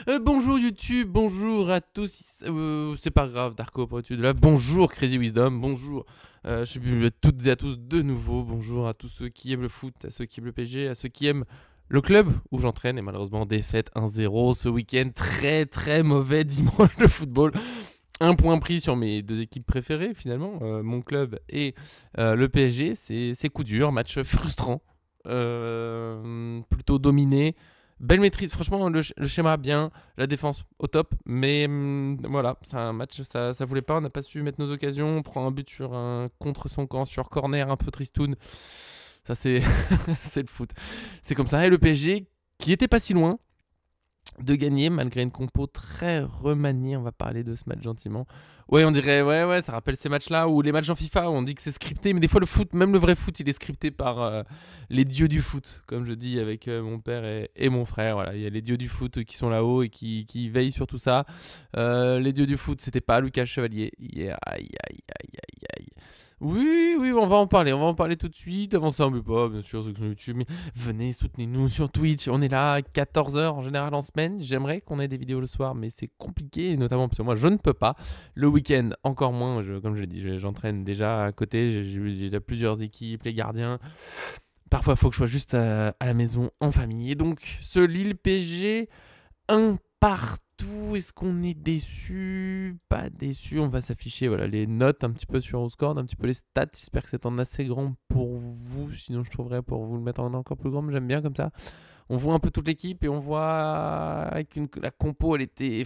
Bonjour YouTube, bonjour à tous. C'est pas grave, Darko, pour tu de là. Bonjour Crazy Wisdom, bonjour. Je suis à toutes et à tous de nouveau. Bonjour à tous ceux qui aiment le foot, à ceux qui aiment le PSG, à ceux qui aiment le club où j'entraîne. Et malheureusement, défaite 1-0 ce week-end. Très très mauvais dimanche de football. Un point pris sur mes deux équipes préférées finalement, mon club et le PSG. C'est coup dur, match frustrant. Plutôt dominé. Belle maîtrise, franchement, le schéma bien, la défense au top, mais voilà, c'est un match, ça voulait pas, on n'a pas su mettre nos occasions, on prend un but sur un contre son camp, sur corner un peu tristoun, ça c'est c'est le foot, c'est comme ça. Et le PSG, qui était pas si loin de gagner, malgré une compo très remaniée, on va parler de ce match gentiment. Ouais, on dirait, ouais, ça rappelle ces matchs-là, ou les matchs en FIFA, où on dit que c'est scripté, mais des fois le foot, même le vrai foot, il est scripté par les dieux du foot, comme je dis avec mon père et mon frère. Voilà, il y a les dieux du foot qui sont là-haut et qui veillent sur tout ça. Les dieux du foot, c'était pas Lucas Chevalier. Yeah, aïe, aïe, aïe, aïe, aïe. Oui, on va en parler tout de suite. Avant ça, mais pas, bien sûr, ceux qui sont YouTube. Mais venez, soutenez-nous sur Twitch. On est là à 14h en général en semaine. J'aimerais qu'on ait des vidéos le soir, mais c'est compliqué, notamment parce que moi, je ne peux pas. Le week-end, encore moins. Comme je l'ai dit, j'entraîne déjà à côté. J'ai déjà plusieurs équipes, les gardiens. Parfois, il faut que je sois juste à la maison en famille. Et donc, ce Lille PSG, un partout. Est-ce qu'on est déçu? Pas déçu. On va s'afficher voilà, les notes un petit peu sur Oscord, un petit peu les stats. J'espère que c'est en assez grand pour vous. Sinon, je trouverais pour vous le mettre en encore plus grand. Mais j'aime bien comme ça. On voit un peu toute l'équipe et on voit avec la compo, elle était.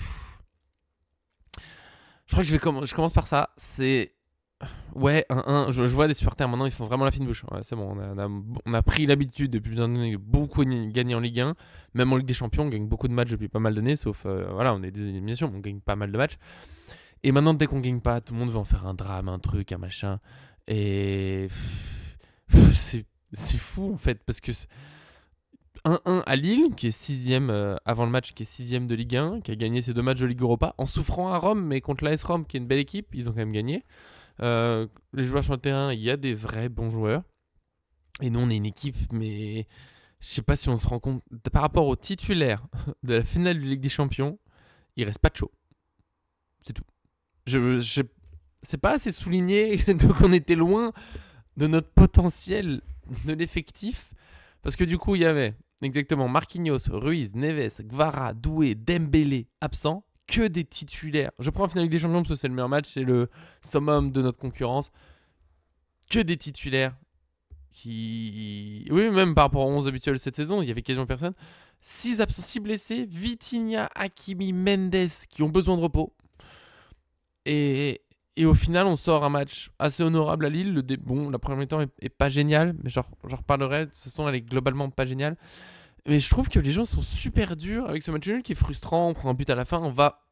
Je crois que je commence par ça. C'est. Ouais, 1-1. Je vois des supporters maintenant, ils font vraiment la fine bouche. Ouais, c'est bon, on a pris l'habitude depuis plusieurs années de beaucoup gagner en Ligue 1. Même en Ligue des Champions, on gagne beaucoup de matchs depuis pas mal d'années, sauf, voilà, on est des éliminations, on gagne pas mal de matchs. Et maintenant, dès qu'on gagne pas, tout le monde veut en faire un drame, un truc, un machin. Et. C'est fou, en fait, parce que 1-1 à Lille, qui est 6ème avant le match, qui est 6ème de Ligue 1, qui a gagné ses deux matchs de Ligue Europa, en souffrant à Rome, mais contre l'AS Rome, qui est une belle équipe, ils ont quand même gagné. Les joueurs sur le terrain, il y a des vrais bons joueurs. Et nous, on est une équipe, mais je sais pas si on se rend compte. Par rapport aux titulaires de la finale de Ligue des Champions, il reste pas de chaud. C'est tout. C'est pas assez souligné donc on était loin de notre potentiel de l'effectif. Parce que du coup, il y avait exactement Marquinhos, Ruiz, Neves, Gvara, Doué, Dembélé absents. Que des titulaires. Je prends la finale Ligue des Champions parce que c'est le meilleur match, c'est le summum de notre concurrence. Que des titulaires qui. Oui, même par rapport aux 11 habituels cette saison, il y avait quasiment personne. 6 absents, 6 blessés. Vitinha, Hakimi, Mendes qui ont besoin de repos. Et au final, on sort un match assez honorable à Lille. Bon, la première mi-temps est pas géniale, mais j'en reparlerai. De toute façon, elle est globalement pas géniale. Mais je trouve que les gens sont super durs avec ce match nul qui est frustrant. On prend un but à la fin. On va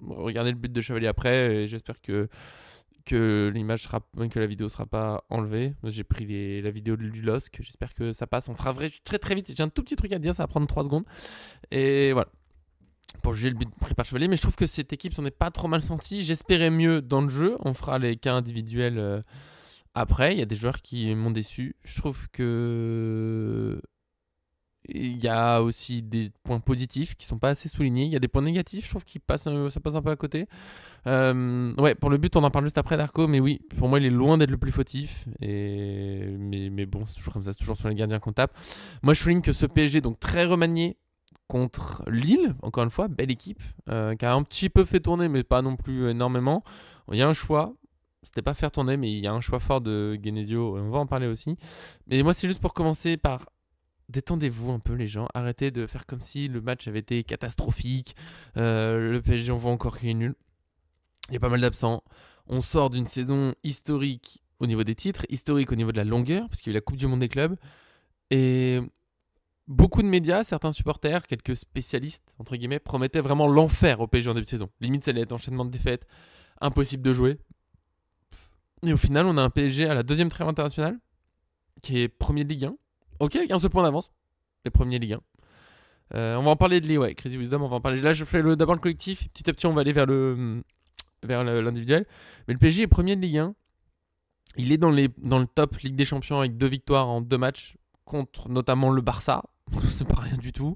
regarder le but de Chevalier après. Et j'espère que l'image sera, que la vidéo sera pas enlevée. J'ai pris la vidéo de Lulosk. J'espère que ça passe. On fera très très vite. J'ai un tout petit truc à dire. Ça va prendre 3 secondes. Et voilà. Pour juger le but pris par Chevalier. Mais je trouve que cette équipe s'en est pas trop mal sentie. J'espérais mieux dans le jeu. On fera les cas individuels après. Il y a des joueurs qui m'ont déçu. Je trouve que il y a aussi des points positifs qui sont pas assez soulignés. Il y a des points négatifs, je trouve, ça passe un peu à côté. Ouais, pour le but, on en parle juste après, Darko. Mais oui, pour moi, il est loin d'être le plus fautif. Mais bon, c'est toujours comme ça, c'est toujours sur les gardiens qu'on tape. Moi, je souligne que ce PSG, donc très remanié contre Lille, encore une fois, belle équipe, qui a un petit peu fait tourner, mais pas non plus énormément. Il y a un choix. C'était pas faire tourner, mais il y a un choix fort de Genesio. On va en parler aussi. Mais moi, c'est juste pour commencer par détendez-vous un peu les gens, arrêtez de faire comme si le match avait été catastrophique, le PSG on voit encore qu'il est nul, il y a pas mal d'absents, on sort d'une saison historique au niveau des titres, historique au niveau de la longueur, parce qu'il y a eu la Coupe du Monde des clubs, et beaucoup de médias, certains supporters, quelques spécialistes, entre guillemets, promettaient vraiment l'enfer au PSG en début de saison. Limite ça allait être enchaînement de défaites, impossible de jouer, et au final on a un PSG à la deuxième trêve internationale, qui est premier de Ligue 1, ok, avec un seul point d'avance. Les premiers Ligue 1. On va en parler de Lee, ouais. Crazy Wisdom, on va en parler. Là, je fais d'abord le collectif. Petit à petit, on va aller vers l'individuel. Mais le PSG est premier de Ligue 1. Il est dans le top Ligue des Champions avec 2 victoires en 2 matchs contre notamment le Barça. C'est pas rien du tout.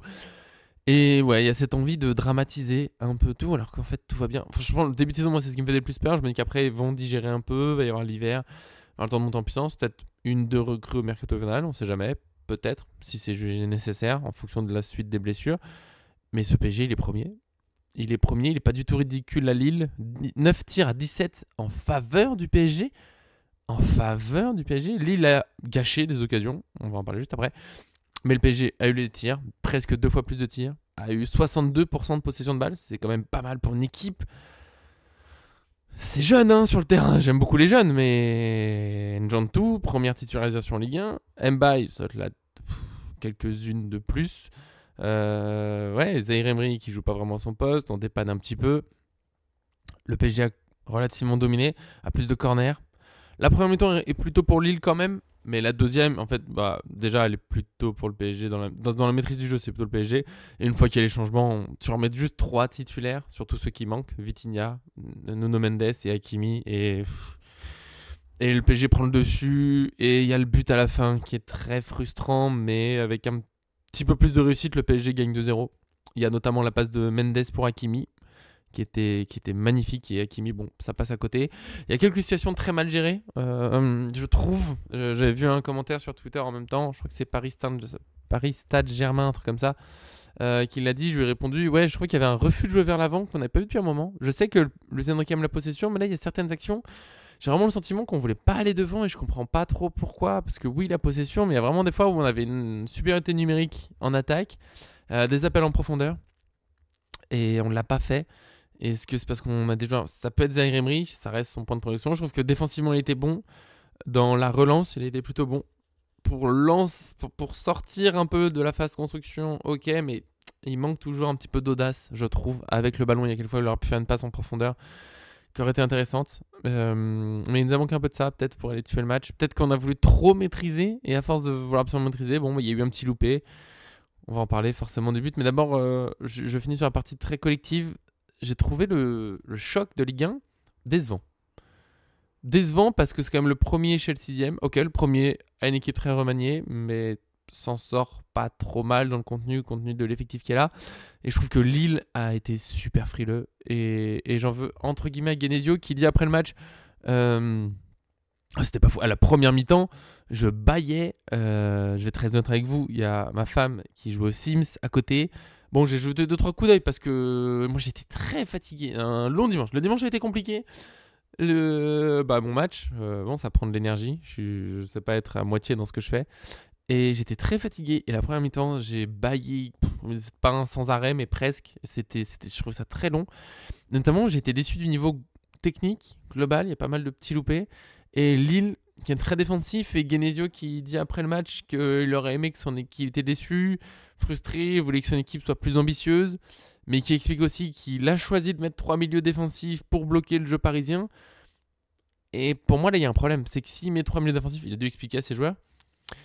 Et ouais, il y a cette envie de dramatiser un peu tout, alors qu'en fait tout va bien. Franchement, le début de saison, moi, c'est ce qui me faisait le plus peur. Je me dis qu'après, ils vont digérer un peu, il va y avoir l'hiver, il va y avoir le temps de monter en puissance. Peut-être une, deux recrues au mercato hivernal, on sait jamais. Peut-être, si c'est jugé nécessaire, en fonction de la suite des blessures. Mais ce PSG, il est premier. Il est premier, il est pas du tout ridicule à Lille. 9 tirs à 17 en faveur du PSG. En faveur du PSG. Lille a gâché des occasions, on va en parler juste après. Mais le PSG a eu les tirs, presque 2 fois plus de tirs, a eu 62% de possession de balle, c'est quand même pas mal pour une équipe. C'est jeune hein, sur le terrain, j'aime beaucoup les jeunes, mais Njantou, première titularisation en Ligue 1, Mbaye, ça te l'a quelques-unes de plus. Ouais, Zaïre Emery qui joue pas vraiment son poste, on dépanne un petit peu. Le PSG a relativement dominé, a plus de corners. La première mi-temps est plutôt pour Lille quand même, mais la deuxième, en fait, bah, déjà, elle est plutôt pour le PSG. Dans la maîtrise du jeu, c'est plutôt le PSG. Et une fois qu'il y a les changements, tu remets juste 3 titulaires, surtout ceux qui manquent. Vitinha, Nuno Mendes et Hakimi. Et le PSG prend le dessus. Et il y a le but à la fin qui est très frustrant, mais avec un petit peu plus de réussite, le PSG gagne 2-0. Il y a notamment la passe de Mendes pour Hakimi, qui était magnifique, et Hakimi, bon, ça passe à côté. Il y a quelques situations très mal gérées, je trouve. J'avais vu un commentaire sur Twitter en même temps, je crois que c'est Paris Stade Germain, un truc comme ça, qui l'a dit. Je lui ai répondu, ouais, je crois qu'il y avait un refus de jouer vers l'avant qu'on n'avait pas vu depuis un moment. Je sais que Luis Enrique aime la possession, mais là, il y a certaines actions, j'ai vraiment le sentiment qu'on voulait pas aller devant, et je comprends pas trop pourquoi, parce que oui, la possession, mais il y a vraiment des fois où on avait une supériorité numérique en attaque, des appels en profondeur, et on l'a pas fait. Est-ce que c'est parce qu'on a déjà... Ça peut être Zaïre Emery, ça reste son point de progression. Je trouve que défensivement, il était bon. Dans la relance, il était plutôt bon. Pour sortir un peu de la phase construction, ok, mais il manque toujours un petit peu d'audace, je trouve. Avec le ballon, il y a quelques fois, il aurait pu faire une passe en profondeur qui aurait été intéressante. Mais il nous a manqué un peu de ça, peut-être, pour aller tuer le match. Peut-être qu'on a voulu trop maîtriser, et à force de vouloir absolument maîtriser, bon, il y a eu un petit loupé. On va en parler forcément du but. Mais d'abord, je finis sur la partie très collective. J'ai trouvé le choc de Ligue 1 décevant. Décevant parce que c'est quand même le premier chez le sixième. Ok, le premier a une équipe très remaniée, mais s'en sort pas trop mal dans le contenu de l'effectif qui est là. Et je trouve que Lille a été super frileux. Et j'en veux entre guillemets à Genesio qui dit après le match, c'était pas fou. À la première mi-temps, je bâillais. Je vais être très honnête avec vous. Il y a ma femme qui joue aux Sims à côté. Bon, j'ai joué 2-3 coups d'œil parce que moi j'étais très fatigué. Un long dimanche. Le dimanche a été compliqué. Mon match, bon, ça prend de l'énergie. Je sais pas être à moitié dans ce que je fais. Et j'étais très fatigué. Et la première mi-temps, j'ai bâillé. Pas un sans arrêt, mais presque. Je trouve ça très long. Notamment, j'ai été déçu du niveau technique global. Il y a pas mal de petits loupés. Et Lille, qui est très défensif, et Genesio qui dit après le match qu'il aurait aimé qu'il était déçu, frustré, voulait que son équipe soit plus ambitieuse, mais qui explique aussi qu'il a choisi de mettre 3 milieux défensifs pour bloquer le jeu parisien. Et pour moi, là, il y a un problème. C'est que s'il met 3 milieux défensifs, il a dû expliquer à ses joueurs,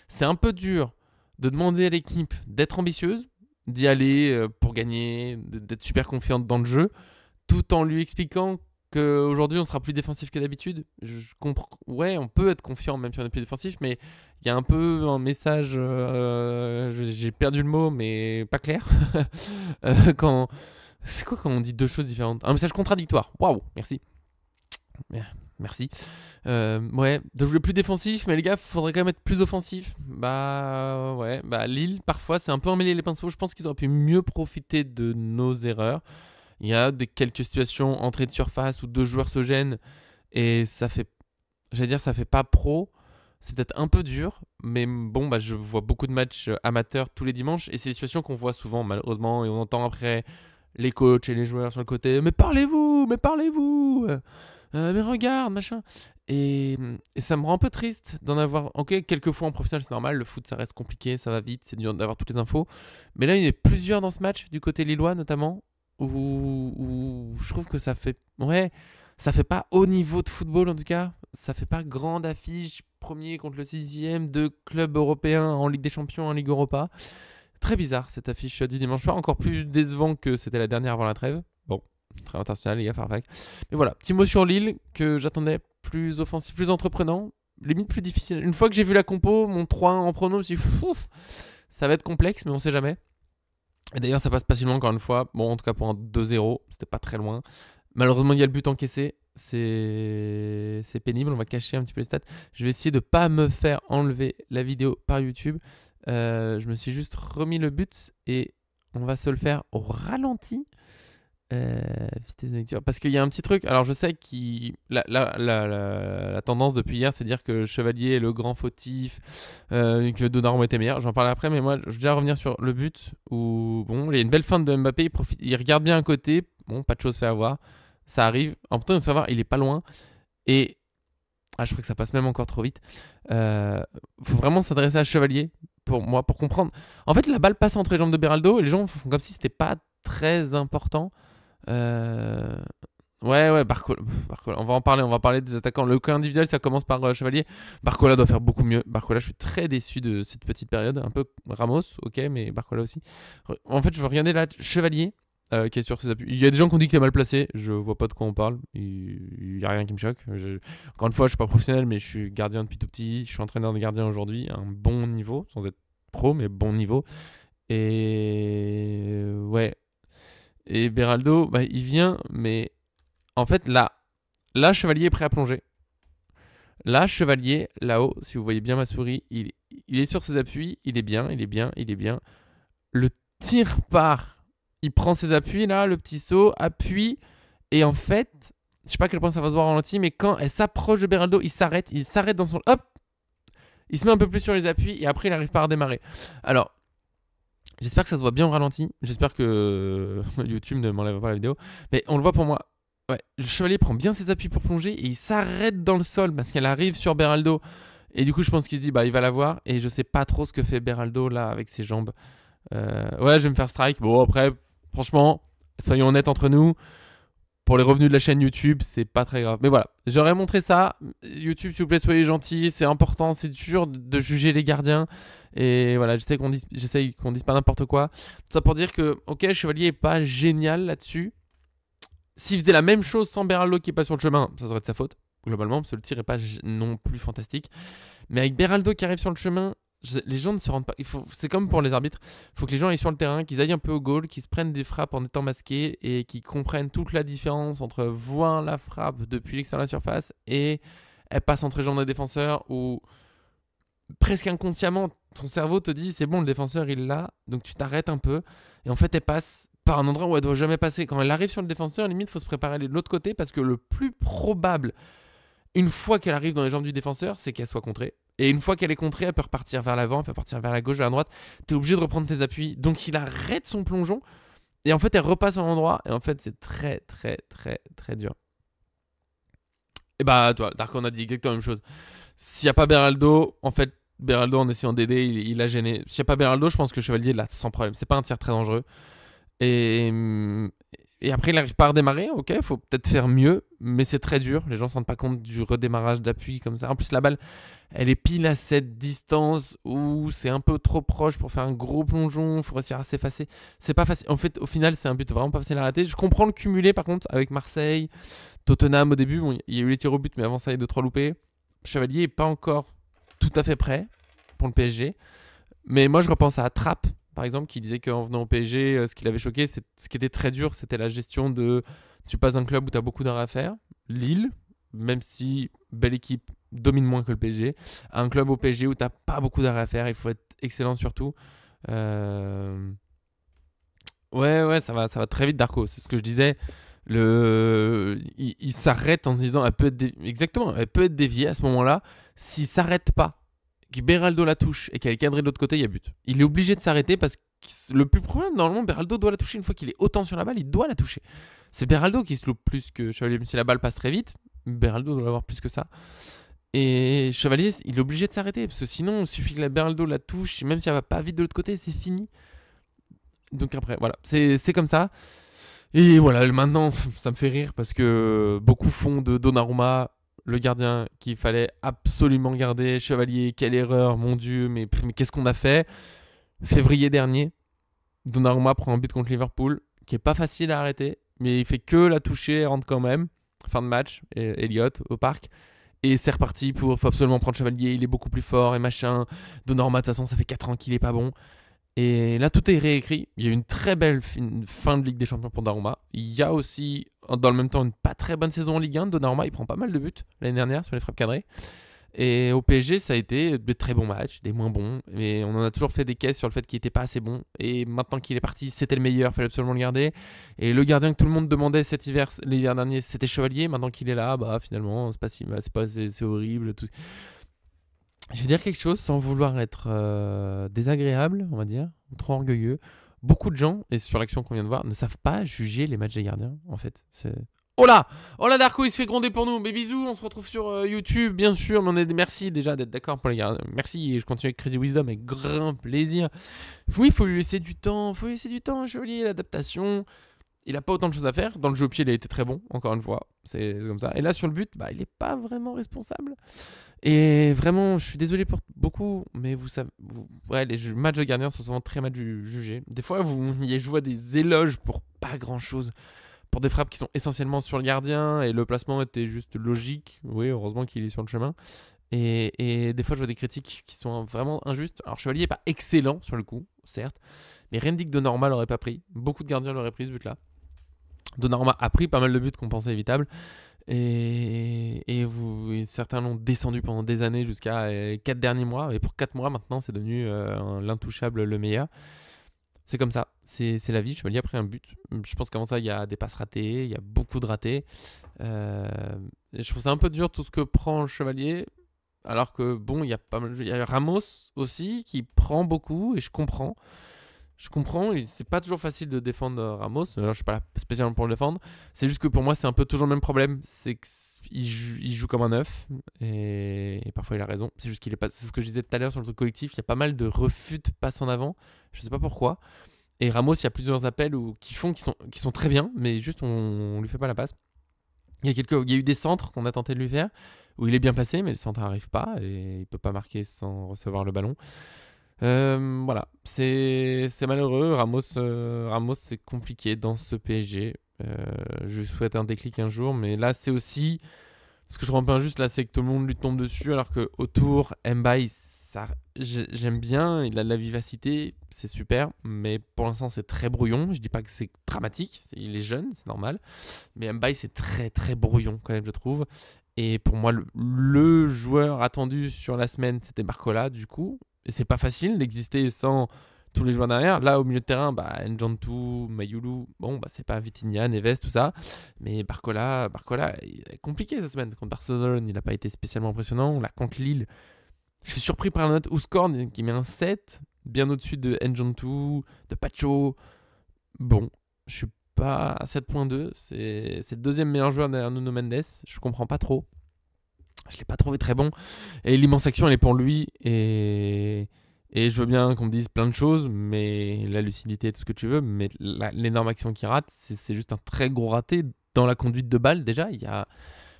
c'est un peu dur de demander à l'équipe d'être ambitieuse, d'y aller pour gagner, d'être super confiante dans le jeu, tout en lui expliquant qu'aujourd'hui on sera plus défensif que d'habitude. Je comprends. Ouais, on peut être confiant même si on est plus défensif, mais il y a un peu un message, j'ai perdu le mot, mais pas clair. quand C'est quoi quand on dit deux choses différentes? Un message contradictoire. Waouh, merci. Merci. Ouais, de jouer plus défensif, mais les gars, faudrait quand même être plus offensif. Bah ouais, bah Lille, parfois, c'est un peu emmêlé les pinceaux. Je pense qu'ils auraient pu mieux profiter de nos erreurs. Il y a quelques situations, entrée de surface, où deux joueurs se gênent, et ça fait, ça fait pas pro. C'est peut-être un peu dur, mais bon, bah, je vois beaucoup de matchs amateurs tous les dimanches, et c'est des situations qu'on voit souvent, malheureusement, et on entend après les coachs et les joueurs sur le côté, mais parlez-vous, mais regarde, machin. Et ça me rend un peu triste d'en avoir. Ok, quelques fois en professionnel, c'est normal, le foot ça reste compliqué, ça va vite, c'est dur d'avoir toutes les infos. Mais là, il y en a plusieurs dans ce match, du côté lillois notamment, où je trouve que ça fait. Ouais, ça fait pas haut niveau de football en tout cas. Ça fait pas grande affiche, premier contre le sixième, deux clubs européens en Ligue des Champions, en Ligue Europa. Très bizarre cette affiche du dimanche soir, encore plus décevant que c'était la dernière avant la trêve. Bon, très international, les gars, Farfak. Mais voilà, petit mot sur Lille que j'attendais plus offensif, plus entreprenant, limite plus difficile. Une fois que j'ai vu la compo, mon 3-1 en prono, je me suis dit, ça va être complexe, mais on sait jamais. Et d'ailleurs, ça passe pas si loin encore une fois. Bon, en tout cas pour un 2-0, c'était pas très loin. Malheureusement, il y a le but encaissé. C'est pénible, on va cacher un petit peu les stats. Je vais essayer de pas me faire enlever la vidéo par YouTube. Je me suis juste remis le but et on va se le faire au ralenti. Vitesse de lecture. Parce qu'il y a un petit truc. Alors je sais que la tendance depuis hier, c'est de dire que Chevalier est le grand fautif, que Donnarumma était meilleur. J'en parlerai après, mais moi je vais déjà revenir sur le but où bon, il y a une belle feinte de Mbappé. Il regarde bien un côté. Bon, pas de chose fait à voir. Ça arrive. En même temps, il faut savoir, il est pas loin. Et je crois que ça passe même encore trop vite. Faut vraiment s'adresser à Chevalier pour moi, pour comprendre. En fait, la balle passe entre les jambes de Beraldo et les gens font comme si c'était pas très important. Euh, ouais, Barcola. On va en parler, on va parler des attaquants. Le cas individuel, ça commence par Chevalier. Barcola doit faire beaucoup mieux. Barcola, je suis très déçu de cette petite période. Un peu Ramos, ok, mais Barcola aussi. En fait, je veux regarder là, Chevalier, qui est sur ses appuis. Il y a des gens qui ont dit qu'il est mal placé. Je vois pas de quoi on parle. Il y a rien qui me choque. Encore une fois, je suis pas professionnel, mais je suis gardien depuis tout petit. Je suis entraîneur de gardien aujourd'hui, à un bon niveau, sans être pro, mais bon niveau. Et ouais. Et Beraldo, bah, il vient, mais en fait, là, Chevalier est prêt à plonger. Là, Chevalier, là-haut, si vous voyez bien ma souris, il est sur ses appuis, il est bien. Le tir part, il prend ses appuis, là, le petit saut, appuie, et en fait, je sais pas à quel point ça va se voir en ralenti, mais quand elle s'approche de Beraldo, il s'arrête dans son... Hop, il se met un peu plus sur les appuis, et après, il arrive pas à redémarrer. Alors, j'espère que ça se voit bien au ralenti. J'espère que YouTube ne m'enlève pas la vidéo. Mais on le voit pour moi. Ouais, le Chevalier prend bien ses appuis pour plonger et il s'arrête dans le sol parce qu'elle arrive sur Beraldo. Et du coup, je pense qu'il se dit, bah, il va la voir. Et je sais pas trop ce que fait Beraldo là avec ses jambes. Ouais, je vais me faire strike. Bon, après, franchement, soyons honnêtes entre nous. Pour les revenus de la chaîne YouTube, c'est pas très grave. Mais voilà, j'aurais montré ça. YouTube, s'il vous plaît, soyez gentils. C'est important, c'est dur de juger les gardiens. Et voilà, j'essaie qu'on dise pas n'importe quoi. Tout ça pour dire que, ok, Chevalier est pas génial là-dessus. S'il faisait la même chose sans Beraldo qui est pas sur le chemin, ça serait de sa faute, globalement, parce que le tir est pas non plus fantastique. Mais avec Beraldo qui arrive sur le chemin, les gens ne se rendent pas. C'est comme pour les arbitres. Il faut que les gens aillent sur le terrain, qu'ils aillent un peu au goal, qu'ils se prennent des frappes en étant masqués et qu'ils comprennent toute la différence entre voir la frappe depuis l'extérieur de la surface et elle passe entre les jambes des défenseurs ou presque inconsciemment, ton cerveau te dit c'est bon, le défenseur il l'a, donc tu t'arrêtes un peu et en fait elle passe par un endroit où elle doit jamais passer. Quand elle arrive sur le défenseur, limite, il faut se préparer de l'autre côté parce que le plus probable, une fois qu'elle arrive dans les jambes du défenseur, c'est qu'elle soit contrée. Et une fois qu'elle est contrée, elle peut repartir vers l'avant, elle peut partir vers la gauche, vers la droite. T'es obligé de reprendre tes appuis. Donc il arrête son plongeon. Et en fait, elle repasse en endroit. Et en fait, c'est très, très, très, très dur. Et bah, toi, Dark, on a dit exactement la même chose. S'il n'y a pas Beraldo, en fait, Beraldo, en essayant d'aider, il a gêné. S'il n'y a pas Beraldo, je pense que Chevalier l'a sans problème. C'est pas un tir très dangereux. Et après, il n'arrive pas à redémarrer. Ok, il faut peut-être faire mieux, mais c'est très dur. Les gens ne se rendent pas compte du redémarrage d'appui comme ça. En plus, la balle, elle est pile à cette distance où c'est un peu trop proche pour faire un gros plongeon. Il faut réussir à s'effacer. C'est pas facile. En fait, au final, c'est un but vraiment pas facile à rater. Je comprends le cumulé par contre avec Marseille, Tottenham au début. Bon, il y a eu les tirs au but, mais avant ça, il y a 2-3 loupés. Chevalier n'est pas encore tout à fait prêt pour le PSG. Mais moi, je repense à Trapp, par exemple, qui disait qu'en venant au PSG, ce qui l'avait choqué, ce qui était très dur, c'était la gestion de... Tu passes d'un club où tu as beaucoup d'arrêts à faire, Lille, même si belle équipe, domine moins que le PSG, à un club au PSG où tu n'as pas beaucoup d'arrêts à faire, il faut être excellent surtout. Ouais, ça va très vite, Darko, c'est ce que je disais. Il s'arrête en se disant, exactement, elle peut être déviée à ce moment-là. S'il s'arrête pas, que Beraldo la touche et qu'elle est cadrée de l'autre côté, il y a but. Il est obligé de s'arrêter parce que le plus problème, normalement, Beraldo doit la toucher. Une fois qu'il est autant sur la balle, il doit la toucher. C'est Beraldo qui se loupe plus que Chevalier, même si la balle passe très vite. Beraldo doit l'avoir plus que ça. Et Chevalier, il est obligé de s'arrêter parce que sinon, il suffit que la Beraldo la touche, même si elle va pas vite de l'autre côté, c'est fini. Donc après, voilà, c'est comme ça. Et voilà, maintenant, ça me fait rire parce que beaucoup font de Donnarumma le gardien qu'il fallait absolument garder. Chevalier, quelle erreur, mon Dieu, mais qu'est-ce qu'on a fait? Février dernier, Donnarumma prend un but contre Liverpool, qui est pas facile à arrêter, mais il fait que la toucher, elle rentre quand même. Fin de match, Elliott au parc. Et c'est reparti faut absolument prendre Chevalier, il est beaucoup plus fort et machin. Donnarumma, de toute façon, ça fait 4 ans qu'il est pas bon. Et là, tout est réécrit. Il y a eu une très belle fin de Ligue des Champions pour Donnarumma. Il y a aussi, dans le même temps, une pas très bonne saison en Ligue 1. Donnarumma, il prend pas mal de buts l'année dernière sur les frappes cadrées. Et au PSG, ça a été des très bons matchs, des moins bons. Mais on en a toujours fait des caisses sur le fait qu'il n'était pas assez bon. Et maintenant qu'il est parti, c'était le meilleur, il fallait absolument le garder. Et le gardien que tout le monde demandait cet hiver, l'hiver dernier, c'était Chevalier. Maintenant qu'il est là, bah finalement, c'est horrible. Tout. Je vais dire quelque chose sans vouloir être désagréable, on va dire, ou trop orgueilleux. Beaucoup de gens, et sur l'action qu'on vient de voir, ne savent pas juger les matchs des gardiens, en fait. Oh là! Oh là, Darko, il se fait gronder pour nous. Mais bisous, on se retrouve sur YouTube, bien sûr. Mais merci déjà d'être d'accord pour les gardiens. Merci, et je continue avec Crazy Wisdom avec grand plaisir. Oui, il faut lui laisser du temps. Chevalier, l'adaptation. Il a pas autant de choses à faire. Dans le jeu au pied, il a été très bon, encore une fois. C'est comme ça. Et là, sur le but, bah, il est pas vraiment responsable. Et vraiment, je suis désolé pour beaucoup, mais vous savez, ouais, les matchs de gardiens sont souvent très mal jugés. Des fois, je vois des éloges pour pas grand chose, pour des frappes qui sont essentiellement sur le gardien, et le placement était juste logique. Oui, heureusement qu'il est sur le chemin. Et des fois, je vois des critiques qui sont vraiment injustes. Alors, Chevalier n'est pas excellent sur le coup, certes, mais rien ne dit que Donnarumma l'aurait pas pris. Beaucoup de gardiens l'auraient pris ce but-là. Donnarumma a pris pas mal de buts qu'on pensait évitables. Et certains l'ont descendu pendant des années jusqu'à 4 derniers mois. Et pour 4 mois maintenant, c'est devenu l'intouchable, le meilleur. C'est comme ça, c'est la vie. Chevalier a pris un but. Je pense qu'avant ça, il y a des passes ratées, il y a beaucoup de ratés. Et je trouve ça un peu dur tout ce que prend Chevalier. Alors que bon, il y a Ramos aussi qui prend beaucoup et je comprends. C'est pas toujours facile de défendre Ramos. Je suis pas là spécialement pour le défendre. C'est juste que pour moi, c'est un peu toujours le même problème. C'est qu'il joue comme un œuf et parfois il a raison. C'est juste qu'il est pas. C'est ce que je disais tout à l'heure sur le truc collectif. Il y a pas mal de refus de passes en avant. Je sais pas pourquoi. Et Ramos, il y a plusieurs appels qui sont très bien, mais juste on lui fait pas la passe. Il y a eu des centres qu'on a tenté de lui faire où il est bien placé, mais le centre n'arrive pas et il peut pas marquer sans recevoir le ballon. Voilà, c'est malheureux. Ramos, c'est compliqué dans ce PSG. Je lui souhaite un déclic un jour, mais là, c'est aussi ce que je trouve un peu injuste là, c'est que tout le monde lui tombe dessus, alors que autour, Mbaye, j'aime bien, il a de la vivacité, c'est super, mais pour l'instant, c'est très brouillon. Je dis pas que c'est dramatique, il est jeune, c'est normal, mais Mbaye, c'est très très brouillon quand même, je trouve. Et pour moi, le joueur attendu sur la semaine, c'était Barcola, du coup. Et c'est pas facile d'exister sans tous les joueurs derrière. Là, au milieu de terrain, Njantou, Mayulu, bon, c'est pas Vitinha, Neves, tout ça. Mais Barcola, il est compliqué cette semaine. Contre Barcelone, il n'a pas été spécialement impressionnant. Là, contre Lille, je suis surpris par la note Ouskorn qui met un 7, bien au-dessus de Njantou, de Pacho. Bon, je suis pas à 7.2. C'est le deuxième meilleur joueur derrière Nuno Mendes. Je comprends pas trop. Je l'ai pas trouvé très bon. Et l'immense action, elle est pour lui. Et je veux bien qu'on me dise plein de choses, mais la lucidité, tout ce que tu veux. Mais l'énorme action qu'il rate, c'est juste un très gros raté dans la conduite de balle. Déjà,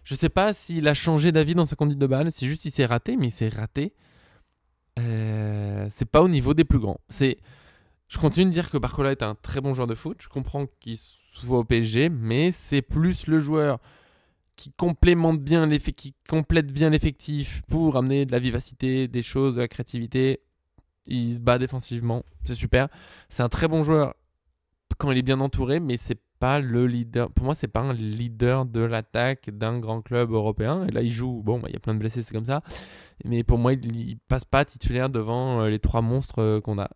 je sais pas s'il a changé d'avis dans sa conduite de balle. C'est juste qu'il s'est raté, mais il s'est raté. C'est pas au niveau des plus grands. Je continue de dire que Barcola est un très bon joueur de foot. Je comprends qu'il soit au PSG, mais c'est plus le joueur qui complète bien l'effectif pour amener de la vivacité, des choses, de la créativité. Il se bat défensivement, c'est super. C'est un très bon joueur quand il est bien entouré, mais c'est pas le leader. Pour moi, c'est pas un leader de l'attaque d'un grand club européen. Et là, il joue. Bon, il y a plein de blessés, c'est comme ça. Mais pour moi, il passe pas titulaire devant les trois monstres qu'on a.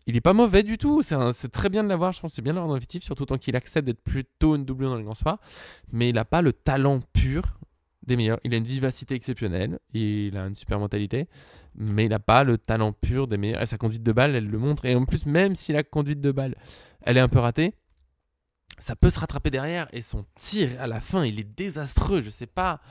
Il est pas mauvais du tout, c'est très bien de l'avoir, je pense que c'est bien de l'avoir dans l'effectif, surtout tant qu'il accepte d'être plutôt une doublure dans les grands soirs, mais il n'a pas le talent pur des meilleurs. Il a une vivacité exceptionnelle, il a une super mentalité, mais il n'a pas le talent pur des meilleurs, et sa conduite de balle, elle le montre, et en plus, même si la conduite de balle, elle est un peu ratée, ça peut se rattraper derrière, et son tir à la fin, il est désastreux, je sais pas.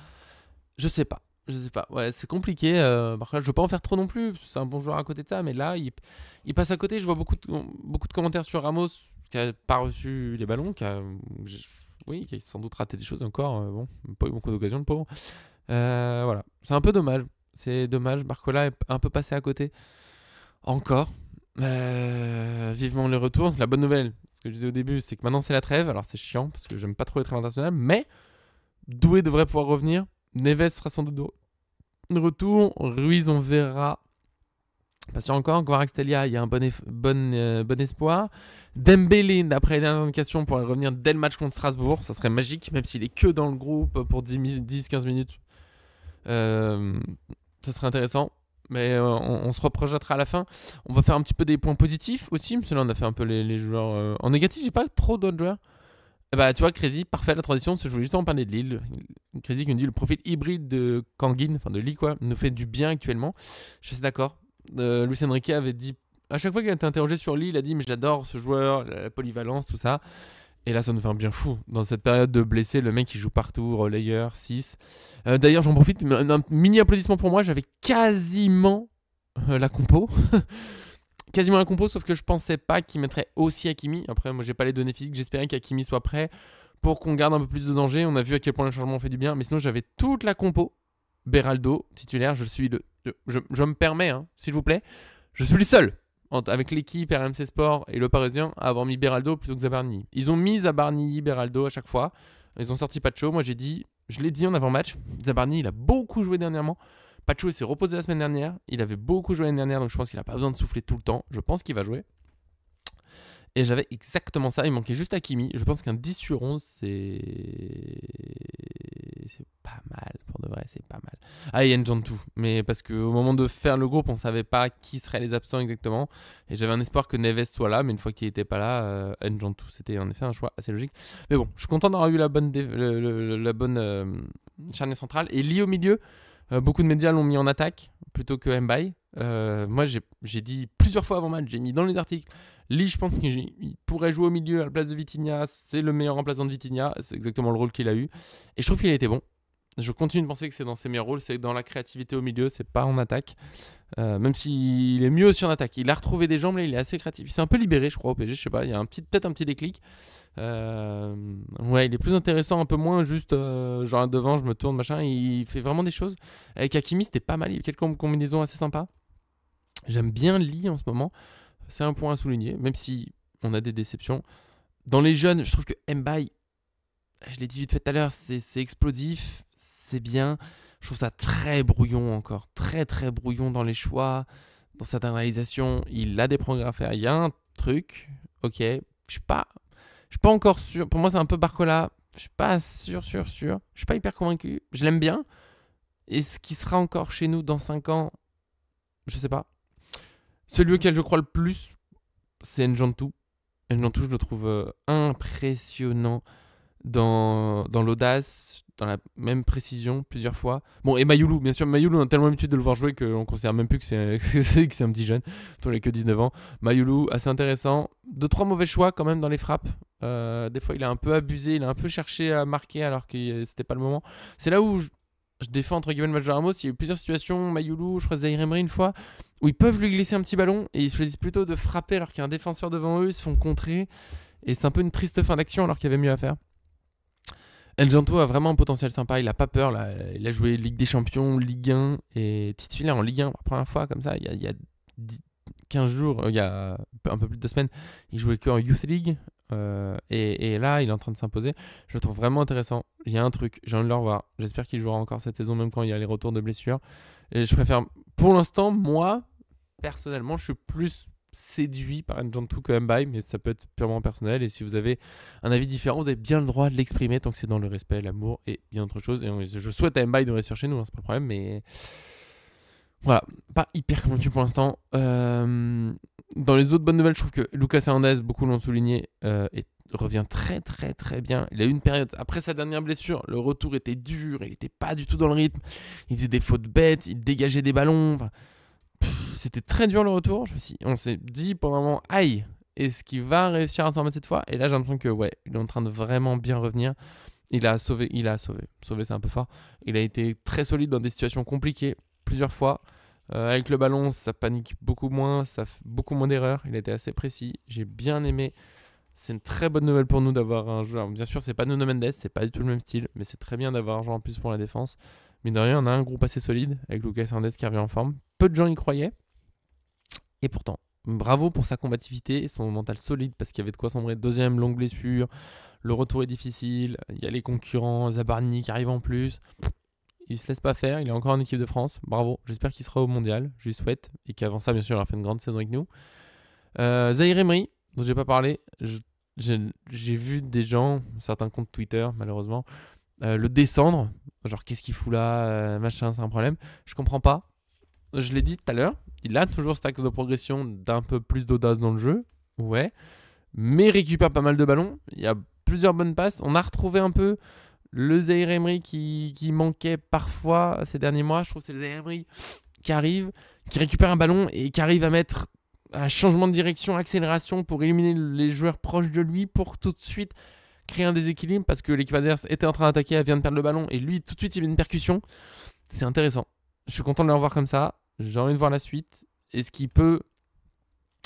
Ouais, c'est compliqué. Par contre, je veux pas en faire trop non plus. C'est un bon joueur à côté de ça, mais là, il passe à côté. Je vois beaucoup de commentaires sur Ramos qui a pas reçu les ballons, qui a sans doute raté des choses encore. Bon, pas eu beaucoup d'occasions, le pauvre. Voilà, c'est un peu dommage. C'est dommage. Barcola est un peu passé à côté. Encore. Vivement les retours. La bonne nouvelle, ce que je disais au début, c'est que maintenant c'est la trêve. Alors c'est chiant parce que j'aime pas trop les trêves internationales, mais Doué devrait pouvoir revenir. Neves sera sans doute de retour. Ruiz, on verra Pas sûr encore. Kvaratskhelia, il y a un bon espoir. Dembélé, d'après les dernières indications, pourrait revenir dès le match contre Strasbourg. Ça serait magique, même s'il est que dans le groupe pour 10-15 minutes. Ça serait intéressant. Mais on se reprojettera à la fin. On va faire un petit peu des points positifs aussi. Parce que là, on a fait un peu les joueurs. En négatif, j'ai pas trop d'autres joueurs. Bah, tu vois, Crazy, parfait la transition. Je voulais justement parler de Lille. Crazy qui nous dit le profil hybride de Kangin, enfin de Lee, quoi, nous fait du bien actuellement. Je suis d'accord. Luis Enrique avait dit, à chaque fois qu'il a été interrogé sur Lee, il a dit mais j'adore ce joueur, la polyvalence, tout ça. Et là, ça nous fait un bien fou. Dans cette période de blessés, le mec il joue partout, relayeur, 6. D'ailleurs, j'en profite, un mini applaudissement pour moi. J'avais quasiment la compo. Quasiment la compo, sauf que je pensais pas qu'il mettrait aussi Hakimi. Après, moi j'ai pas les données physiques, j'espérais qu'Hakimi soit prêt pour qu'on garde un peu plus de danger. On a vu à quel point le changement fait du bien, mais sinon j'avais toute la compo. Beraldo, titulaire, je me permets, hein, s'il vous plaît, je suis le seul, avec l'équipe RMC Sport et le Parisien, à avoir mis Beraldo plutôt que Zabarni. Ils ont mis Zabarni, Beraldo à chaque fois. Ils ont sorti Pacho. Moi je l'ai dit en avant-match, Zabarni il a beaucoup joué dernièrement. Pacho s'est reposé la semaine dernière. Il avait beaucoup joué l'année dernière, donc je pense qu'il n'a pas besoin de souffler tout le temps. Je pense qu'il va jouer. Et j'avais exactement ça. Il manquait juste Hakimi. Je pense qu'un 10 sur 11, c'est pas mal. Pour de vrai, c'est pas mal. Ah, il y a Njantou. Mais parce qu'au moment de faire le groupe, on savait pas qui seraient les absents exactement. Et j'avais un espoir que Neves soit là. Mais une fois qu'il n'était pas là, Njantou, c'était en effet un choix assez logique. Mais bon, je suis content d'avoir eu la bonne, charnière centrale. Et Lee au milieu. Beaucoup de médias l'ont mis en attaque plutôt que Mbaye. Moi, j'ai dit plusieurs fois avant match, j'ai mis dans les articles, Lee, je pense qu'il pourrait jouer au milieu à la place de Vitinha. C'est le meilleur remplaçant de Vitinha. C'est exactement le rôle qu'il a eu. Et je trouve qu'il a été bon. Je continue de penser que c'est dans ses meilleurs rôles. C'est dans la créativité au milieu, c'est pas en attaque. Même s'il est mieux aussi en attaque. Il a retrouvé des jambes, là, il est assez créatif. Il s'est un peu libéré, je crois, au PSG. Je sais pas, il y a peut-être un petit déclic. Ouais, il est plus intéressant, un peu moins juste genre devant, je me tourne, machin. Il fait vraiment des choses. Avec Hakimi, c'était pas mal. Il y a quelques combinaisons assez sympas. J'aime bien Lee en ce moment. C'est un point à souligner, même si on a des déceptions. Dans les jeunes, je trouve que Mbaye, je l'ai dit vite fait tout à l'heure, c'est explosif, c'est bien. Je trouve ça très brouillon encore, très très brouillon dans les choix, dans certaines réalisations. Il a des progrès à faire. Il y a un truc, ok. Je suis pas encore sûr. Pour moi, c'est un peu Barcola. Je suis pas sûr. Je suis pas hyper convaincu. Je l'aime bien. Et ce qui sera encore chez nous dans 5 ans, je sais pas. Celui auquel je crois le plus, c'est Njantou. Njantou, je le trouve impressionnant dans l'audace, dans la même précision plusieurs fois. Bon, et Mayoulou, bien sûr, Mayoulou, on a tellement l'habitude de le voir jouer qu'on considère même plus que c'est un petit jeune. Il n'a que 19 ans. Mayoulou, assez intéressant. 2-3 mauvais choix quand même dans les frappes. Des fois, il a un peu abusé, il a un peu cherché à marquer alors que c'était pas le moment. C'est là où je défends entre guillemets le match de Ramos. Il y a eu plusieurs situations, Mayoulou, je crois Zaïre Emery une fois, où ils peuvent lui glisser un petit ballon et ils choisissent plutôt de frapper alors qu'il y a un défenseur devant eux, ils se font contrer. Et c'est un peu une triste fin d'action alors qu'il y avait mieux à faire. Njantou a vraiment un potentiel sympa, il a pas peur, là. Il a joué Ligue des Champions, Ligue 1 et titulaire en Ligue 1 pour la première fois comme ça, il y a 15 jours, il y a un peu plus de 2 semaines, il jouait que en Youth League et là il est en train de s'imposer. Je le trouve vraiment intéressant, il y a un truc, j'ai envie de le revoir, j'espère qu'il jouera encore cette saison même quand il y a les retours de blessures. Et je préfère, pour l'instant, moi, personnellement, je suis plus séduit par Njantou que Mbaye, mais ça peut être purement personnel. Et si vous avez un avis différent, vous avez bien le droit de l'exprimer tant que c'est dans le respect, l'amour et bien autre chose. Et je souhaite à Mbaye de réussir chez nous, hein, c'est pas le problème, mais voilà, pas hyper convaincu pour l'instant. Dans les autres bonnes nouvelles, je trouve que Lucas Hernandez, beaucoup l'ont souligné, revient très très très bien. Il a eu une période, après sa dernière blessure, le retour était dur, il n'était pas du tout dans le rythme, il faisait des fautes bêtes, il dégageait des ballons, c'était très dur le retour. On s'est dit pendant un moment, aïe, est-ce qu'il va réussir à s'en remettre cette fois? Et là j'ai l'impression que ouais, il est en train de vraiment bien revenir. Il a sauvé, c'est un peu fort. Il a été très solide dans des situations compliquées plusieurs fois. Avec le ballon, ça panique beaucoup moins, ça fait beaucoup moins d'erreurs. Il a été assez précis, j'ai bien aimé. C'est une très bonne nouvelle pour nous d'avoir un joueur. Bien sûr, c'est pas Nuno Mendes, c'est pas du tout le même style, mais c'est très bien d'avoir un joueur en plus pour la défense. Mine de rien, on a un groupe assez solide avec Lucas Hernandez qui revient en forme. Peu de gens y croyaient. Et pourtant, bravo pour sa combativité et son mental solide parce qu'il y avait de quoi sombrer. Deuxième longue blessure, le retour est difficile, il y a les concurrents, Zabarni qui arrive en plus. Il se laisse pas faire. Il est encore en équipe de France. Bravo. J'espère qu'il sera au mondial. Je lui souhaite. Et qu'avant ça, bien sûr, il aura fait une grande saison avec nous. Zahir Emery, dont j'ai pas parlé. J'ai vu des gens, certains comptes Twitter, malheureusement, le descendre. Genre, qu'est-ce qu'il fout là, machin, c'est un problème. Je comprends pas. Je l'ai dit tout à l'heure. Il a toujours cet axe de progression d'un peu plus d'audace dans le jeu. Ouais. Mais il récupère pas mal de ballons. Il y a plusieurs bonnes passes. On a retrouvé un peu le Zahir Emery qui manquait parfois ces derniers mois. Je trouve que c'est le Zahir Emery qui arrive, qui récupère un ballon et qui arrive à mettre un changement de direction, accélération pour éliminer les joueurs proches de lui pour tout de suite créer un déséquilibre parce que l'équipe adverse était en train d'attaquer, elle vient de perdre le ballon et lui tout de suite il met une percussion. C'est intéressant. Je suis content de le revoir comme ça. J'ai envie de voir la suite. Est-ce qu'il peut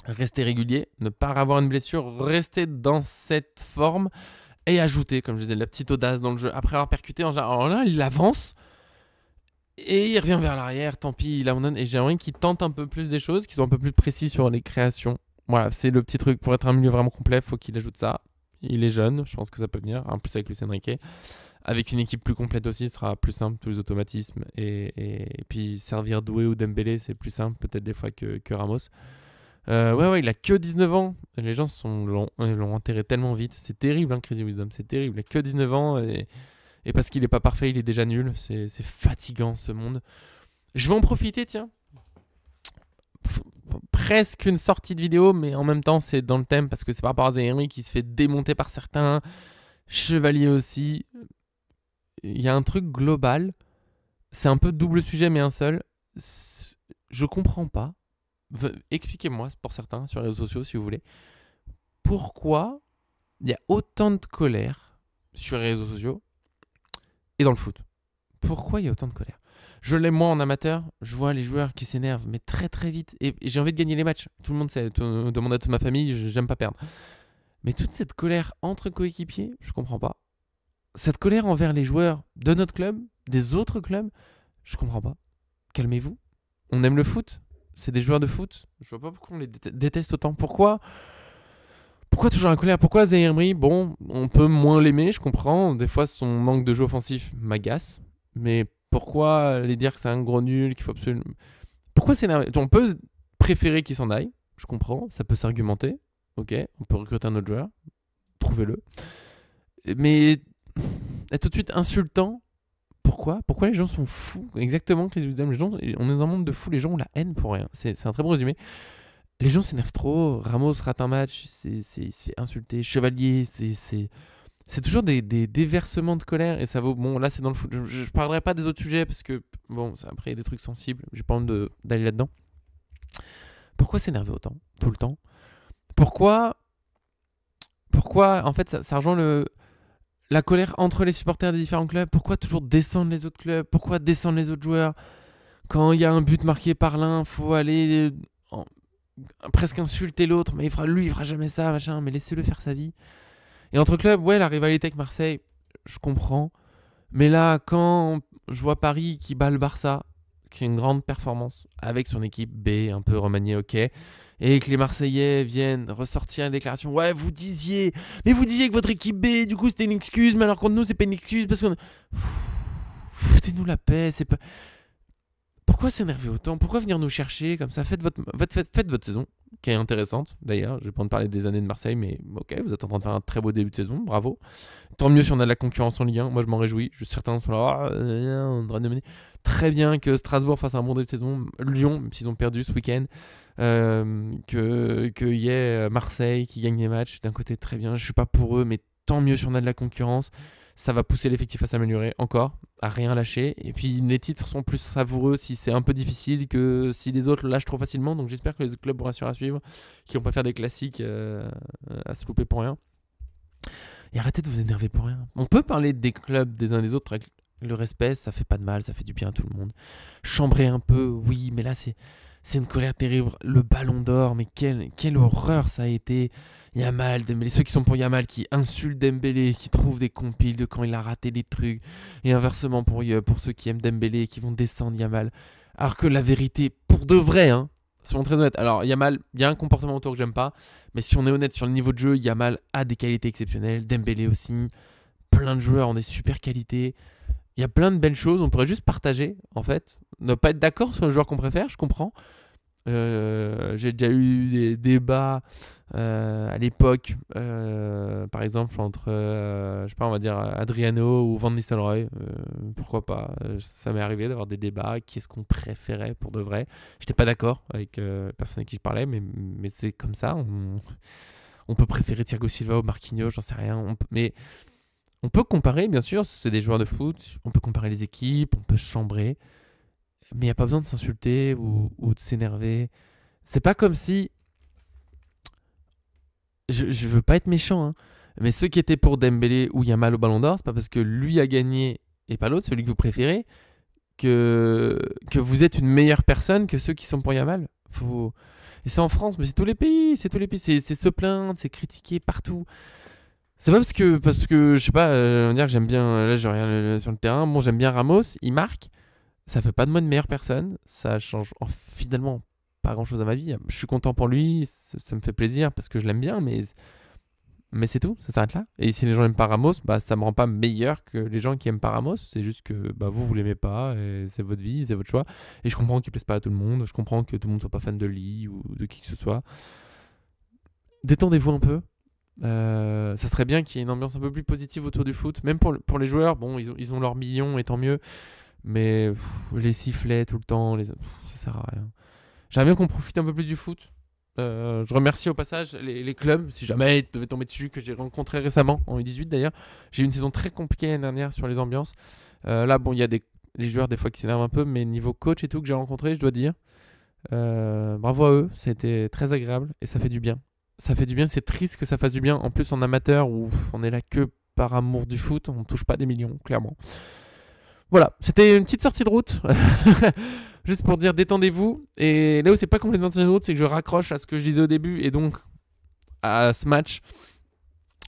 rester régulier, ne pas avoir une blessure, rester dans cette forme et ajouter, comme je disais, la petite audace dans le jeu. Après avoir percuté, alors là, il avance et il revient vers l'arrière. Tant pis, il abandonne. Et j'ai envie qu'il tente un peu plus des choses, qu'ils soient un peu plus précis sur les créations. Voilà, c'est le petit truc. Pour être un milieu vraiment complet, il faut qu'il ajoute ça. Il est jeune, je pense que ça peut venir. En plus, avec Luis Enrique. Avec une équipe plus complète aussi, ce sera plus simple, tous les automatismes. Et puis, servir Doué ou Dembélé, c'est plus simple peut-être des fois que Ramos. Ouais, il a que 19 ans. Les gens l'ont enterré tellement vite. C'est terrible, hein, Crazy Wisdom. C'est terrible. Il a que 19 ans et parce qu'il est pas parfait, il est déjà nul. C'est fatigant ce monde. Je vais en profiter, tiens. Presque une sortie de vidéo, mais en même temps, c'est dans le thème parce que c'est par rapport à Zahir qui se fait démonter par certains. Chevalier aussi. Il y a un truc global. C'est un peu double sujet, mais un seul. Je comprends pas. Expliquez-moi, pour certains, sur les réseaux sociaux, si vous voulez, pourquoi il y a autant de colère sur les réseaux sociaux et dans le foot. Pourquoi il y a autant de colère? Je l'aime moi en amateur, je vois les joueurs qui s'énervent, mais très très vite, et j'ai envie de gagner les matchs. Tout le monde sait, demande à toute ma famille, j'aime pas perdre. Mais toute cette colère entre coéquipiers, je comprends pas. Cette colère envers les joueurs de notre club, des autres clubs, je comprends pas. Calmez-vous. On aime le foot. C'est des joueurs de foot. Je vois pas pourquoi on les déteste autant. Pourquoi toujours la colère? Pourquoi Zahir Emery? Bon, on peut moins l'aimer, je comprends. Des fois, son manque de jeu offensif m'agace. Mais pourquoi les dire que c'est un gros nul, qu'il faut absolument... Pourquoi s'énerver? On peut préférer qu'il s'en aille. Je comprends. Ça peut s'argumenter. Ok, on peut recruter un autre joueur. Trouvez-le. Mais être tout de suite insultant... Pourquoi les gens sont fous? Exactement, les gens, on est dans un monde de fous, les gens ont la haine pour rien. C'est un très bon résumé. Les gens s'énervent trop. Ramos rate un match, il se fait insulter. Chevalier, c'est toujours des déversements de colère et ça vaut. Bon, là c'est dans le foot. Je parlerai pas des autres sujets parce que bon, après il y a des trucs sensibles. J'ai pas envie d'aller là-dedans. Pourquoi s'énerver autant, tout le temps? Pourquoi en fait ça rejoint la colère entre les supporters des différents clubs? Pourquoi toujours descendre les autres clubs? Pourquoi descendre les autres joueurs? Quand il y a un but marqué par l'un, faut aller presque insulter l'autre. Mais il fera jamais ça, machin. Mais laissez-le faire sa vie. Et entre clubs, ouais, la rivalité avec Marseille, je comprends. Mais là, quand je vois Paris qui bat le Barça, qui a une grande performance avec son équipe B, un peu remaniée, ok, et que les Marseillais viennent ressortir une déclaration. Ouais, vous disiez que votre équipe B, du coup, c'était une excuse, mais alors contre nous, c'est pas une excuse parce qu'on... Foutez-nous la paix, c'est pas... Pourquoi s'énerver autant? Pourquoi venir nous chercher comme ça? Faites votre saison, qui est intéressante, d'ailleurs. Je vais pas en parler des années de Marseille, mais ok, vous êtes en train de faire un très beau début de saison, bravo. Tant mieux si on a de la concurrence en Ligue 1, moi je m'en réjouis. Certains sont là, on devrait dominer. Très bien que Strasbourg fasse un bon début de saison. Lyon, même s'ils ont perdu ce week-end. Qu'il y ait Marseille qui gagne les matchs. D'un côté, très bien. Je suis pas pour eux, mais tant mieux si on a de la concurrence. Ça va pousser l'effectif à s'améliorer encore, à rien lâcher. Et puis les titres sont plus savoureux si c'est un peu difficile que si les autres lâchent trop facilement. Donc j'espère que les autres clubs vont rassurer à suivre, qui vont pas faire des classiques à se louper pour rien. Et arrêtez de vous énerver pour rien. On peut parler des clubs des uns des autres avec le respect, ça fait pas de mal, ça fait du bien à tout le monde. Chambrer un peu, oui, mais là c'est une colère terrible. Le ballon d'or, mais quelle horreur ça a été. Yamal, Dembélé, ceux qui sont pour Yamal qui insultent Dembélé, qui trouvent des compiles de quand il a raté des trucs, et inversement pour ceux qui aiment Dembélé qui vont descendre Yamal. Alors que la vérité, pour de vrai, hein, soyons très honnêtes. Alors Yamal, il y a un comportement autour que j'aime pas, mais si on est honnête sur le niveau de jeu, Yamal a des qualités exceptionnelles, Dembélé aussi, plein de joueurs ont des super qualités. Il y a plein de belles choses. On pourrait juste partager, en fait. Ne pas être d'accord sur le joueur qu'on préfère, je comprends. J'ai déjà eu des débats à l'époque, par exemple, entre, je sais pas, on va dire Adriano ou Van Nistelrooy. Pourquoi pas ça m'est arrivé d'avoir des débats. Qui est-ce qu'on préférait pour de vrai? J'étais pas d'accord avec la personne avec qui je parlais, mais c'est comme ça. On peut préférer Thiago Silva ou Marquinhos, j'en sais rien. Mais on peut comparer, bien sûr, c'est des joueurs de foot. On peut comparer les équipes, on peut se chambrer. Mais il n'y a pas besoin de s'insulter ou de s'énerver. C'est pas comme si. Je veux pas être méchant, hein, mais ceux qui étaient pour Dembélé ou Yamal au Ballon d'Or, c'est pas parce que lui a gagné et pas l'autre, celui que vous préférez, que vous êtes une meilleure personne que ceux qui sont pour Yamal. Et c'est en France, mais c'est tous les pays. C'est tous les pays. C'est se plaindre, c'est critiquer partout. C'est pas parce que je sais pas, on va dire que j'aime bien. Là, je regarde sur le terrain. Bon, j'aime bien Ramos, il marque. Ça fait pas de moi une meilleure personne. Ça change finalement pas grand chose à ma vie. Je suis content pour lui. Ça me fait plaisir parce que je l'aime bien. Mais c'est tout. Ça s'arrête là. Et si les gens aiment pas Ramos, bah, ça me rend pas meilleur que les gens qui aiment pas Ramos. C'est juste que bah, vous l'aimez pas. Et c'est votre vie, c'est votre choix. Et je comprends qu'il plaise pas à tout le monde. Je comprends que tout le monde soit pas fan de Lee ou de qui que ce soit. Détendez-vous un peu. Ça serait bien qu'il y ait une ambiance un peu plus positive autour du foot. Même pour les joueurs. Bon, ils ont leurs millions et tant mieux. Mais les sifflets tout le temps, ça sert à rien. J'aimerais bien qu'on profite un peu plus du foot. Je remercie au passage les clubs, si jamais ils devaient tomber dessus, que j'ai rencontré récemment, en U18 d'ailleurs. J'ai eu une saison très compliquée l'année dernière sur les ambiances. Là, bon, il y a les joueurs des fois qui s'énervent un peu, mais niveau coach et tout que j'ai rencontré, je dois dire, bravo à eux, c'était très agréable et ça fait du bien. Ça fait du bien, c'est triste que ça fasse du bien. En plus, en amateur, où on est là que par amour du foot, on ne touche pas des millions, clairement. Voilà, c'était une petite sortie de route. Juste pour dire détendez-vous. Et là où c'est pas complètement sortie de route, c'est que je raccroche à ce que je disais au début et donc à ce match,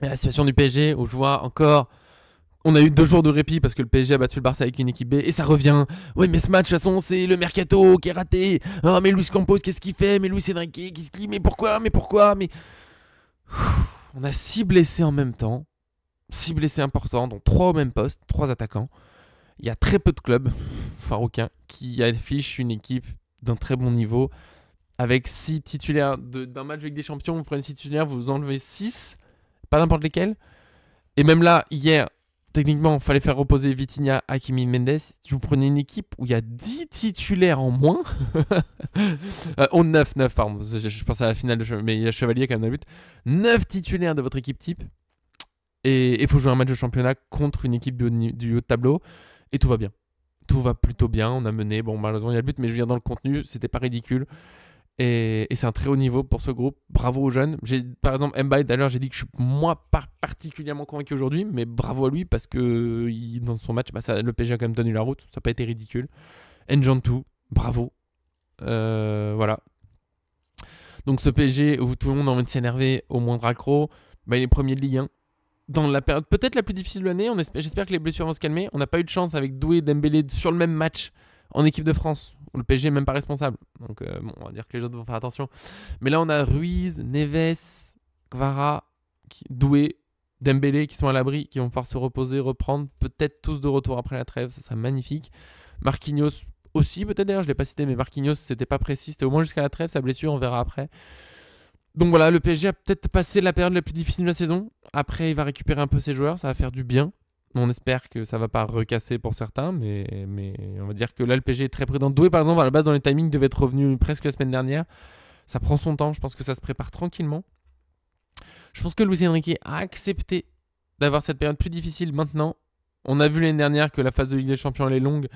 à la situation du PSG où je vois encore. On a eu 2 jours de répit parce que le PSG a battu le Barça avec une équipe B et ça revient. Ouais, mais ce match, de toute façon, c'est le mercato qui est raté. Oh, mais Luis Campos, qu'est-ce qu'il fait? Mais Luis Enrique, qu'est-ce qu'il. Mais pourquoi? Mais. On a 6 blessés en même temps. 6 blessés importants, dont 3 au même poste, 3 attaquants. Il y a très peu de clubs, enfin aucun, qui affichent une équipe d'un très bon niveau. Avec 6 titulaires d'un match avec des champions, vous prenez 6 titulaires, vous enlevez 6, pas n'importe lesquels. Et même là, hier, techniquement, il fallait faire reposer Vitinha, Hakimi, Mendes. Vous prenez une équipe où il y a 10 titulaires en moins. 9, pardon. Je pense à la finale, mais il y a Chevalier quand même dans le but. 9 titulaires de votre équipe type. Et il faut jouer un match de championnat contre une équipe du haut de tableau. Et tout va bien. Tout va plutôt bien. On a mené. Bon, malheureusement, il y a le but, mais je veux dire, dans le contenu, c'était pas ridicule. Et c'est un très haut niveau pour ce groupe. Bravo aux jeunes. Par exemple, Mbaye, d'ailleurs, j'ai dit que je suis moi pas particulièrement convaincu aujourd'hui, mais bravo à lui parce que dans son match, le PSG a quand même tenu la route. Ça n'a pas été ridicule. Njantou, bravo. Voilà. Donc ce PSG où tout le monde a envie de s'énerver au moindre accro, il est premier de Ligue 1. Dans la période peut-être la plus difficile de l'année, j'espère que les blessures vont se calmer. On n'a pas eu de chance avec Doué et Dembélé sur le même match en équipe de France. Le PSG n'est même pas responsable. Donc on va dire que les autres vont faire attention. Mais là, on a Ruiz, Neves, Kvara, Doué, Dembélé qui sont à l'abri, qui vont pouvoir se reposer, reprendre. Peut-être tous de retour après la trêve, ça serait magnifique. Marquinhos aussi, peut-être d'ailleurs, je ne l'ai pas cité, mais Marquinhos, c'était pas précis. C'était au moins jusqu'à la trêve, sa blessure, on verra après. Donc voilà, le PSG a peut-être passé la période la plus difficile de la saison. Après, il va récupérer un peu ses joueurs, ça va faire du bien. On espère que ça va pas recasser pour certains, mais on va dire que là, le PSG est très prudent. Doué, par exemple, à la base, dans les timings, devait être revenu presque la semaine dernière. Ça prend son temps, je pense que ça se prépare tranquillement. Je pense que Luis Enrique a accepté d'avoir cette période plus difficile maintenant. On a vu l'année dernière que la phase de Ligue des Champions, elle est longue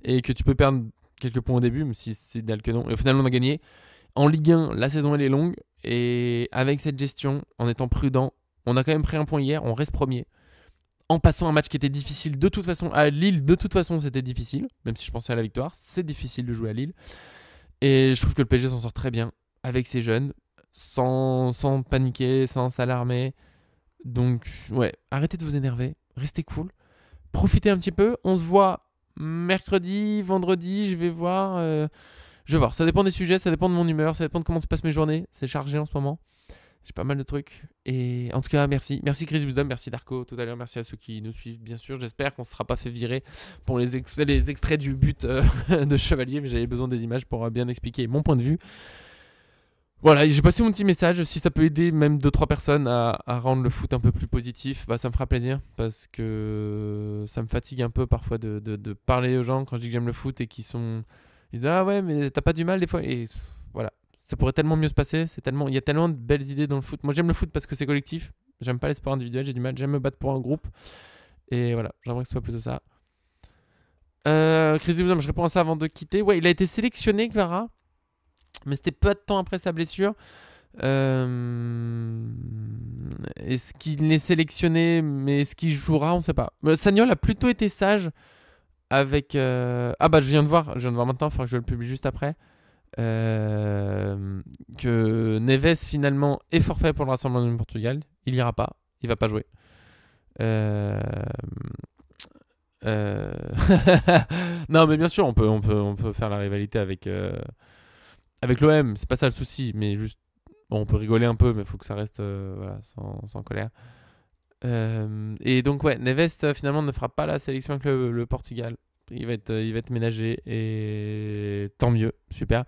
et que tu peux perdre quelques points au début, même si c'est idéal que non. Et au final, on a gagné. En Ligue 1, la saison, elle est longue. Et avec cette gestion, en étant prudent, on a quand même pris un point hier, on reste premier. En passant un match qui était difficile de toute façon à Lille, de toute façon c'était difficile, même si je pensais à la victoire, c'est difficile de jouer à Lille. Et je trouve que le PSG s'en sort très bien avec ses jeunes, sans paniquer, sans s'alarmer. Donc ouais, arrêtez de vous énerver, restez cool, profitez un petit peu, on se voit mercredi, vendredi, je vais voir, ça dépend des sujets, ça dépend de mon humeur, ça dépend de comment se passent mes journées, c'est chargé en ce moment. J'ai pas mal de trucs. Et en tout cas, merci. Merci Chris Wisdom, merci Darko tout à l'heure, merci à ceux qui nous suivent, bien sûr. J'espère qu'on ne sera pas fait virer pour les extraits du but de Chevalier, mais j'avais besoin des images pour bien expliquer mon point de vue. Voilà, j'ai passé mon petit message. Si ça peut aider même 2-3 personnes à rendre le foot un peu plus positif, bah, ça me fera plaisir parce que ça me fatigue un peu parfois de parler aux gens quand je dis que j'aime le foot et qu'ils disent ah ouais, mais t'as pas du mal des fois. Et voilà, ça pourrait tellement mieux se passer. Il y a tellement de belles idées dans le foot. Moi, j'aime le foot parce que c'est collectif. J'aime pas les sports individuels, j'ai du mal. J'aime me battre pour un groupe. Et voilà, j'aimerais que ce soit plutôt ça. Chris Williams, je réponds à ça avant de quitter. Ouais, il a été sélectionné, Kvara. Mais c'était peu de temps après sa blessure. Est-ce qu'il est sélectionné, mais est-ce qu'il jouera? On ne sait pas. Sagnol a plutôt été sage avec... Ah bah je viens de voir maintenant, il faudra que je le publie juste après. Que Neves finalement est forfait pour le Rassemblement du Portugal. Il ira pas, il va pas jouer. Non mais bien sûr on peut faire la rivalité avec l'OM, c'est pas ça le souci, mais juste bon, on peut rigoler un peu, mais il faut que ça reste voilà, sans colère. Et donc ouais, Neves finalement ne fera pas la sélection avec le Portugal. Il va être ménagé et tant mieux, super.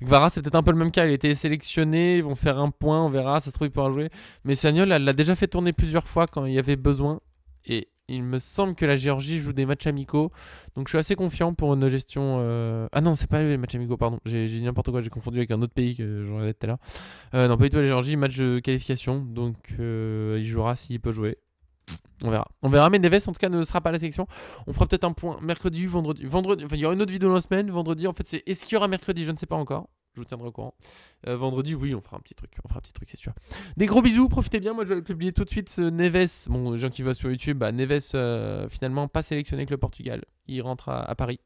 Kvara c'est peut-être un peu le même cas, il a été sélectionné, ils vont faire un point, on verra, ça se trouve il pourra jouer. Mais Sagnol l'a déjà fait tourner plusieurs fois quand il y avait besoin et il me semble que la Géorgie joue des matchs amicaux, donc je suis assez confiant pour une gestion. Ah non, c'est pas les matchs amicaux, pardon, j'ai dit n'importe quoi, j'ai confondu avec un autre pays que j'en avais tout à l'heure. Non, pas du tout la Géorgie, match de qualification, donc il jouera s'il peut jouer. On verra, mais Neves en tout cas ne sera pas à la sélection. On fera peut-être un point mercredi, vendredi. Enfin, il y aura une autre vidéo dans la semaine. Vendredi, en fait, c'est est-ce qu'il y aura mercredi? Je ne sais pas encore. Je vous tiendrai au courant. Vendredi, oui, on fera un petit truc. C'est sûr. Des gros bisous, profitez bien. Moi, je vais le publier tout de suite. Neves, bon, les gens qui voient sur YouTube, bah, Neves, finalement, pas sélectionné avec le Portugal. Il rentre à Paris.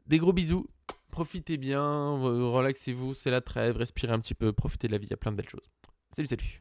Des gros bisous. Profitez bien. Relaxez-vous. C'est la trêve. Respirez un petit peu. Profitez de la vie. Il y a plein de belles choses. Salut.